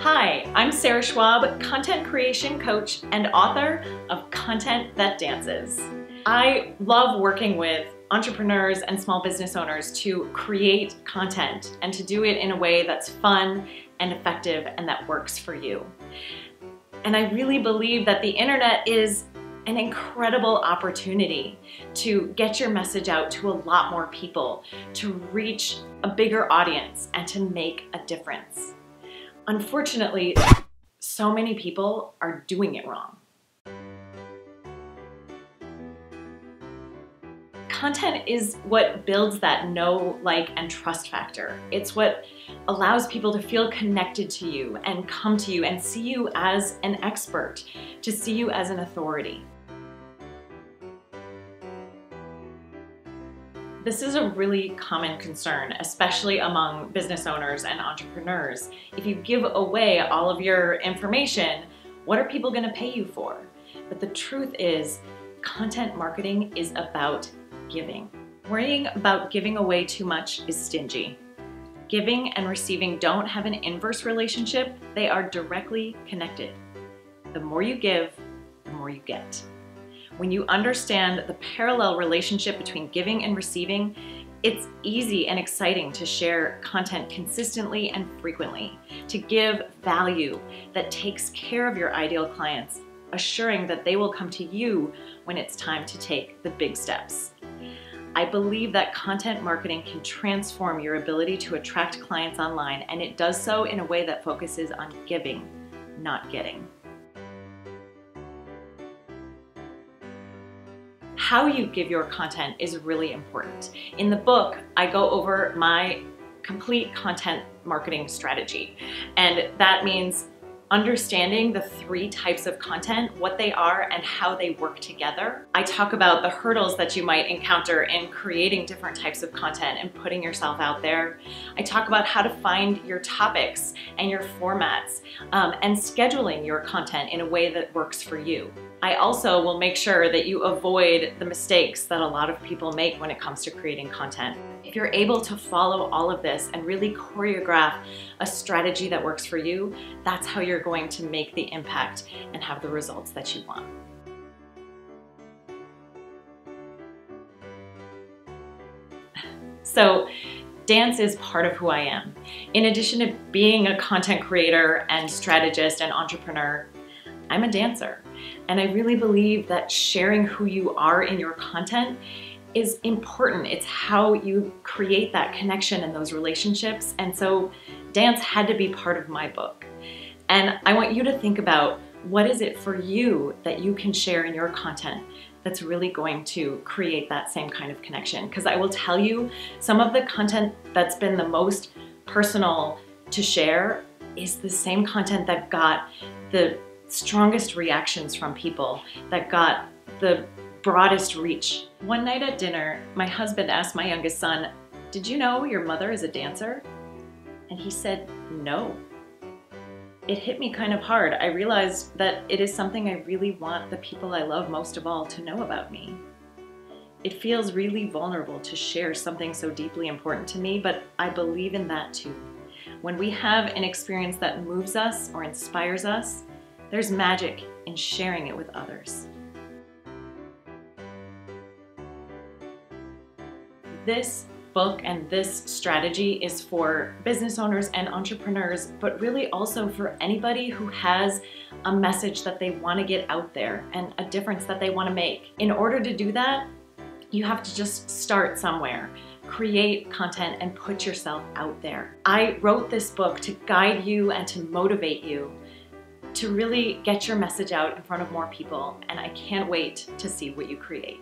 Hi, I'm Sarah Schwab, content creation coach and author of Content That Dances. I love working with entrepreneurs and small business owners to create content and to do it in a way that's fun and effective and that works for you. And I really believe that the internet is an incredible opportunity to get your message out to a lot more people, to reach a bigger audience, and to make a difference. Unfortunately, so many people are doing it wrong. Content is what builds that know, like, and trust factor. It's what allows people to feel connected to you and come to you and see you as an expert, to see you as an authority. This is a really common concern, especially among business owners and entrepreneurs. If you give away all of your information, what are people going to pay you for? But the truth is, content marketing is about giving. Worrying about giving away too much is stingy. Giving and receiving don't have an inverse relationship. They are directly connected. The more you give, the more you get. When you understand the parallel relationship between giving and receiving, it's easy and exciting to share content consistently and frequently, to give value that takes care of your ideal clients, assuring that they will come to you when it's time to take the big steps. I believe that content marketing can transform your ability to attract clients online, and it does so in a way that focuses on giving, not getting. How you give your content is really important. In the book, I go over my complete content marketing strategy, and that means understanding the 3 types of content, what they are and how they work together. I talk about the hurdles that you might encounter in creating different types of content and putting yourself out there. I talk about how to find your topics and your formats and scheduling your content in a way that works for you. I also will make sure that you avoid the mistakes that a lot of people make when it comes to creating content. If you're able to follow all of this and really choreograph a strategy that works for you, that's how you're going to make the impact and have the results that you want. So, dance is part of who I am. In addition to being a content creator and strategist and entrepreneur, I'm a dancer. And I really believe that sharing who you are in your content is important. It's how you create that connection and those relationships. And so dance had to be part of my book. And I want you to think about, what is it for you that you can share in your content that's really going to create that same kind of connection? Because I will tell you, some of the content that's been the most personal to share is the same content that got the strongest reactions from people, that got the broadest reach. One night at dinner, my husband asked my youngest son, "Did you know your mother is a dancer?" And he said, "No." It hit me kind of hard. I realized that it is something I really want the people I love most of all to know about me. It feels really vulnerable to share something so deeply important to me, but I believe in that too. When we have an experience that moves us or inspires us, there's magic in sharing it with others. This book and this strategy is for business owners and entrepreneurs, but really also for anybody who has a message that they want to get out there and a difference that they want to make. In order to do that, you have to just start somewhere. Create content and put yourself out there. I wrote this book to guide you and to motivate you to really get your message out in front of more people, and I can't wait to see what you create.